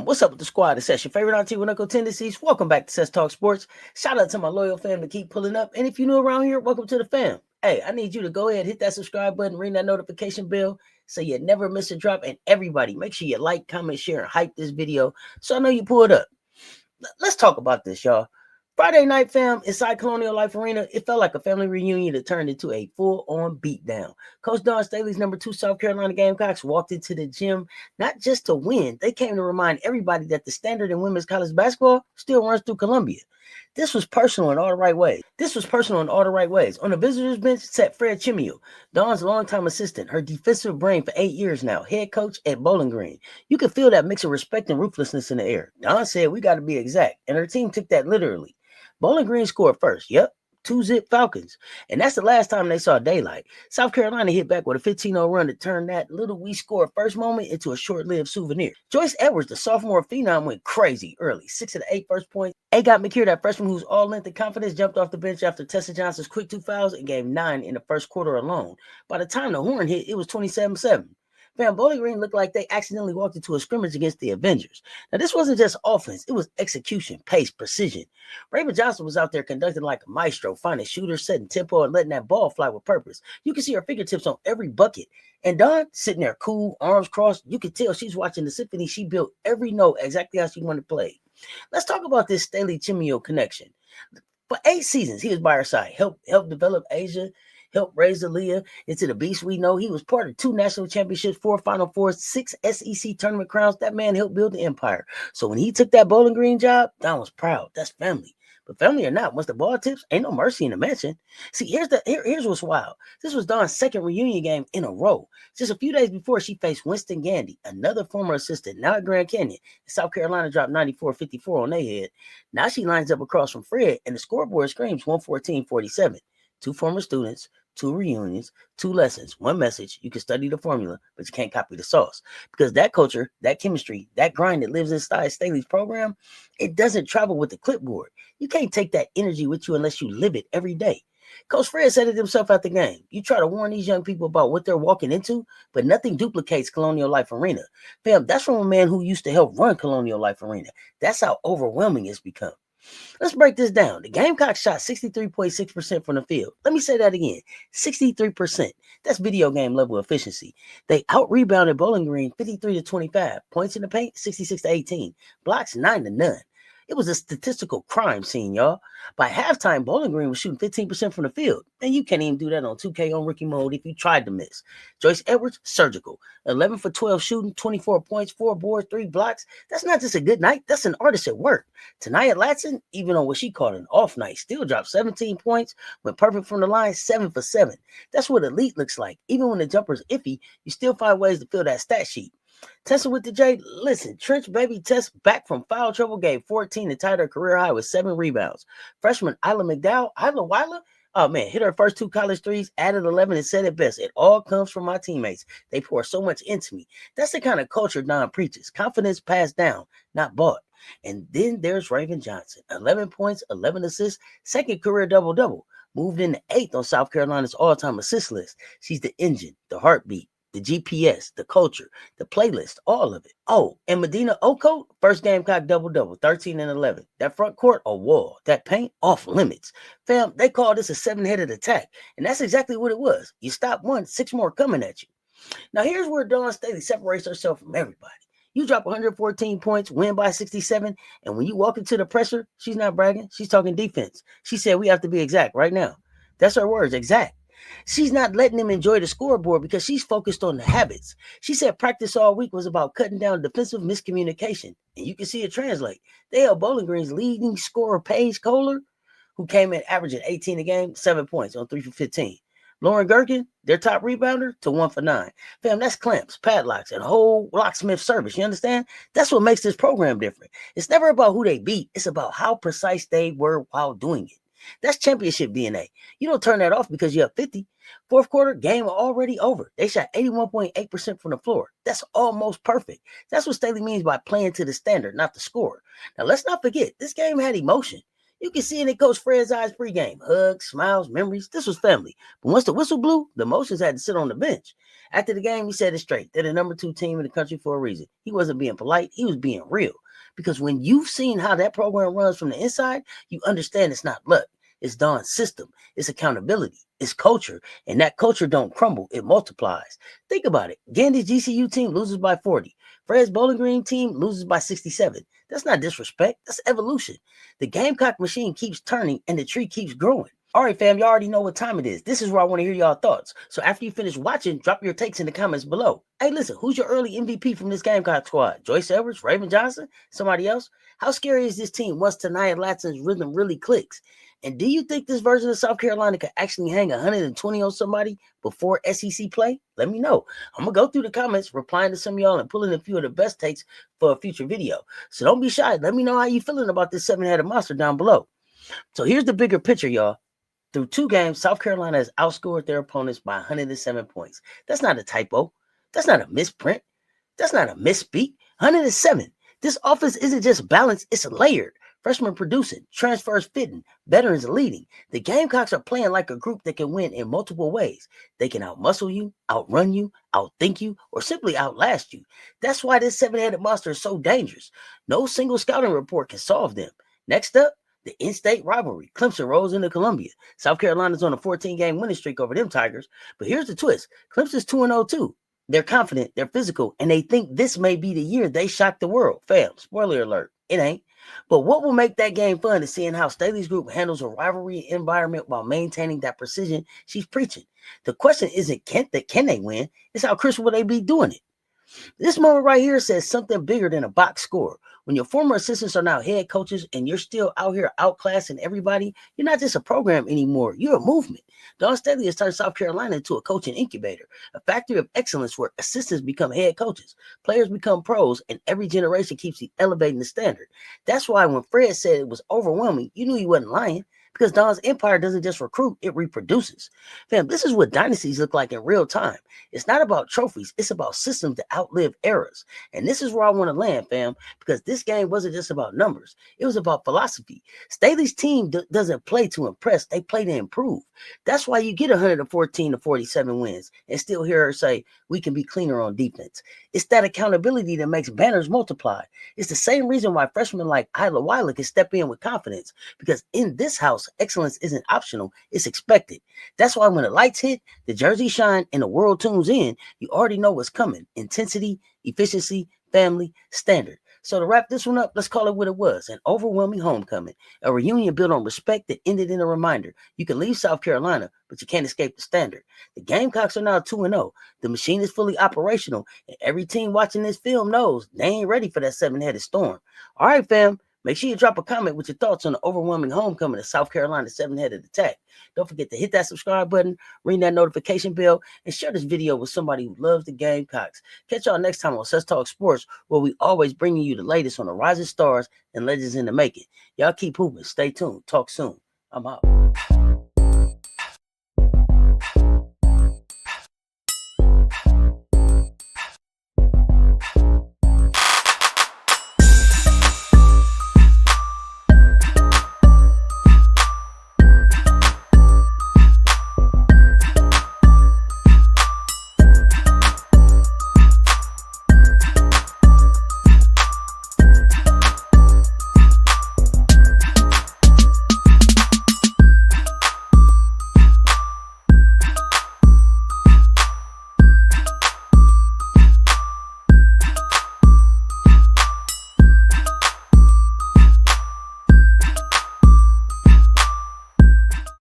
Fam, what's up with the squad? It's Cess, your favorite auntie with Uncle tendencies. Welcome back to Cess Talk Sports. Shout out to my loyal fam to keep pulling up. And if you're new around here, welcome to the fam. Hey, I need you to go ahead, hit that subscribe button, ring that notification bell so you never miss a drop. And everybody, make sure you like, comment, share, and hype this video so I know you pulled up. Let's talk about this, y'all. Friday night, fam, inside Colonial Life Arena, it felt like a family reunion that turned into a full-on beatdown. Coach Dawn Staley's number 2 South Carolina Gamecocks walked into the gym not just to win. They came to remind everybody that the standard in women's college basketball still runs through Columbia. This was personal in all the right ways. On the visitors' bench sat Latson, Dawn's longtime assistant, her defensive brain for 8 years now, head coach at Bowling Green. You could feel that mix of respect and ruthlessness in the air. Dawn said, "We got to be exact," and her team took that literally. Bowling Green scored first. Yep. 2-zip Falcons. And that's the last time they saw daylight. South Carolina hit back with a 15-0 run to turn that little we scored first moment into a short-lived souvenir. Joyce Edwards, the sophomore phenom, went crazy early. 6 of the 8 first points. Agot Makeer, that freshman who's all length and confidence, jumped off the bench after Tessa Johnson's quick 2 fouls and gave 9 in the first quarter alone. By the time the horn hit, it was 27-7. Fam, Bowling Green looked like they accidentally walked into a scrimmage against the Avengers. Now, this wasn't just offense. It was execution, pace, precision. Raven Johnson was out there conducting like a maestro, finding shooters, setting tempo, and letting that ball fly with purpose. You can see her fingertips on every bucket. And Dawn, sitting there cool, arms crossed, you could tell she's watching the symphony. She built every note exactly how she wanted to play. Let's talk about this Staley-Chmiel connection. For 8 seasons, he was by her side, helped develop Asia, helped raise Aaliyah into the beast we know. He was part of 2 national championships, 4 Final Fours, 6 SEC tournament crowns. That man helped build the empire. So when he took that Bowling Green job, Don was proud. That's family. But family or not, once the ball tips, ain't no mercy in the mansion. See, here's what's wild. This was Dawn's second reunion game in a row. Just a few days before, she faced Winston Gandy, another former assistant, now at Grand Canyon. South Carolina dropped 94-54 on their head. Now she lines up across from Fred, and the scoreboard screams 114-47. 2 former students, 2 reunions, 2 lessons, 1 message. You can study the formula, but you can't copy the sauce. Because that culture, that chemistry, that grind that lives inside Staley's program, it doesn't travel with the clipboard. You can't take that energy with you unless you live it every day. Coach Fred said it himself at the game. You try to warn these young people about what they're walking into, but nothing duplicates Colonial Life Arena. Fam, that's from a man who used to help run Colonial Life Arena. That's how overwhelming it's become. Let's break this down. The Gamecocks shot 63.6% from the field. Let me say that again. 63%. That's video game level efficiency. They out-rebounded Bowling Green 53-25. Points in the paint, 66-18. Blocks, 9-0. It was a statistical crime scene, y'all. By halftime, Bowling Green was shooting 15% from the field. And you can't even do that on 2K on rookie mode if you tried to miss. Joyce Edwards, surgical. 11 for 12 shooting, 24 points, 4 boards, 3 blocks. That's not just a good night. That's an artist at work. Tonight, Latson, even on what she called an off night, still dropped 17 points, went perfect from the line, 7 for 7. That's what elite looks like. Even when the jumper's iffy, you still find ways to fill that stat sheet. Tessa with the J. Listen, Trench baby Tess back from foul trouble, gave 14 and tied her career high with 7 rebounds. Freshman Ayla McDowell, oh man, hit her first 2 college threes, added 11 and said it best. It all comes from my teammates. They pour so much into me. That's the kind of culture Don preaches. Confidence passed down, not bought. And then there's Raven Johnson. 11 points, 11 assists, second career double-double. Moved into 8th on South Carolina's all-time assist list. She's the engine, the heartbeat, the GPS, the culture, the playlist, all of it. Oh, and Medina Okot, first Gamecock double-double, 13 and 11. That front court, a wall. That paint, off limits. Fam, they call this a 7-headed attack, and that's exactly what it was. You stop one, 6 more coming at you. Now, here's where Dawn Staley separates herself from everybody. You drop 114 points, win by 67, and when you walk into the pressure, she's not bragging. She's talking defense. She said we have to be exact right now. That's her words, exact. She's not letting them enjoy the scoreboard because she's focused on the habits. She said practice all week was about cutting down defensive miscommunication, and you can see it translate. They held Bowling Green's leading scorer, Paige Kohler, who came in averaging 18 a game, 7 points on 3 for 15. Lauren Gerken, their top rebounder, to 1 for 9. Fam, that's clamps, padlocks, and whole locksmith service. You understand? That's what makes this program different. It's never about who they beat. It's about how precise they were while doing it. That's championship DNA. You don't turn that off because you're up 50. Fourth quarter, game already over. They shot 81.8% from the floor. That's almost perfect. That's what Staley means by playing to the standard, not the score. Now, let's not forget, this game had emotion. You can see it in Coach Fred's eyes pregame. Hugs, smiles, memories. This was family. But once the whistle blew, the emotions had to sit on the bench. After the game, he said it straight. They're the number 2 team in the country for a reason. He wasn't being polite. He was being real. Because when you've seen how that program runs from the inside, you understand it's not luck. It's Dawn's system. It's accountability. It's culture. And that culture don't crumble. It multiplies. Think about it. Gandy's GCU team loses by 40. Fred's Bowling Green team loses by 67. That's not disrespect. That's evolution. The Gamecock machine keeps turning and the tree keeps growing. All right, fam, you already know what time it is. This is where I want to hear y'all thoughts. So after you finish watching, drop your takes in the comments below. Hey, listen, who's your early MVP from this Gamecock squad? Joyce Edwards, Raven Johnson, somebody else? How scary is this team once Tania Latson's rhythm really clicks? And do you think this version of South Carolina could actually hang 120 on somebody before SEC play? Let me know. I'm going to go through the comments, replying to some of y'all and pulling a few of the best takes for a future video. So don't be shy. Let me know how you feeling about this 7-headed monster down below. So here's the bigger picture, y'all. Through 2 games, South Carolina has outscored their opponents by 107 points. That's not a typo. That's not a misprint. That's not a misspeak. 107. This offense isn't just balanced, it's layered. Freshmen producing, transfers fitting, veterans leading. The Gamecocks are playing like a group that can win in multiple ways. They can outmuscle you, outrun you, outthink you, or simply outlast you. That's why this 7-headed monster is so dangerous. No single scouting report can solve them. Next up, the in-state rivalry. Clemson rolls into Columbia. South Carolina's on a 14-game winning streak over them Tigers. But here's the twist. Clemson's 2-0 too. They're confident, they're physical, and they think this may be the year they shock the world. Fam, spoiler alert, it ain't. But what will make that game fun is seeing how Staley's group handles a rivalry environment while maintaining that precision she's preaching. The question isn't can they win, it's how crisp will they be doing it. This moment right here says something bigger than a box score. When your former assistants are now head coaches and you're still out here outclassing everybody, you're not just a program anymore. You're a movement. Dawn Staley has turned South Carolina into a coaching incubator, a factory of excellence where assistants become head coaches, players become pros, and every generation keeps elevating the standard. That's why when Fred said it was overwhelming, you knew he wasn't lying. Because Dawn's empire doesn't just recruit, it reproduces. Fam, this is what dynasties look like in real time. It's not about trophies, it's about systems that outlive eras. And this is where I want to land, fam, because this game wasn't just about numbers. It was about philosophy. Staley's team doesn't play to impress, they play to improve. That's why you get 114 to 47 wins and still hear her say, we can be cleaner on defense. It's that accountability that makes banners multiply. It's the same reason why freshmen like Ayla can step in with confidence, because in this house, excellence isn't optional, it's expected. That's why when the lights hit, the jerseys shine, and the world tunes in, you already know what's coming. Intensity, efficiency, family, standard. So to wrap this one up, let's call it what it was, an overwhelming homecoming, a reunion built on respect that ended in a reminder. You can leave South Carolina, but you can't escape the standard. The Gamecocks are now 2-0. The machine is fully operational, and every team watching this film knows they ain't ready for that 7-headed storm. All right, fam. Make sure you drop a comment with your thoughts on the overwhelming homecoming of South Carolina 7-headed attack. Don't forget to hit that subscribe button, ring that notification bell, and share this video with somebody who loves the Gamecocks. Catch y'all next time on Cess Talk Sports, where we always bringing you the latest on the rising stars and legends in the making. Y'all keep hooping. Stay tuned. Talk soon. I'm out.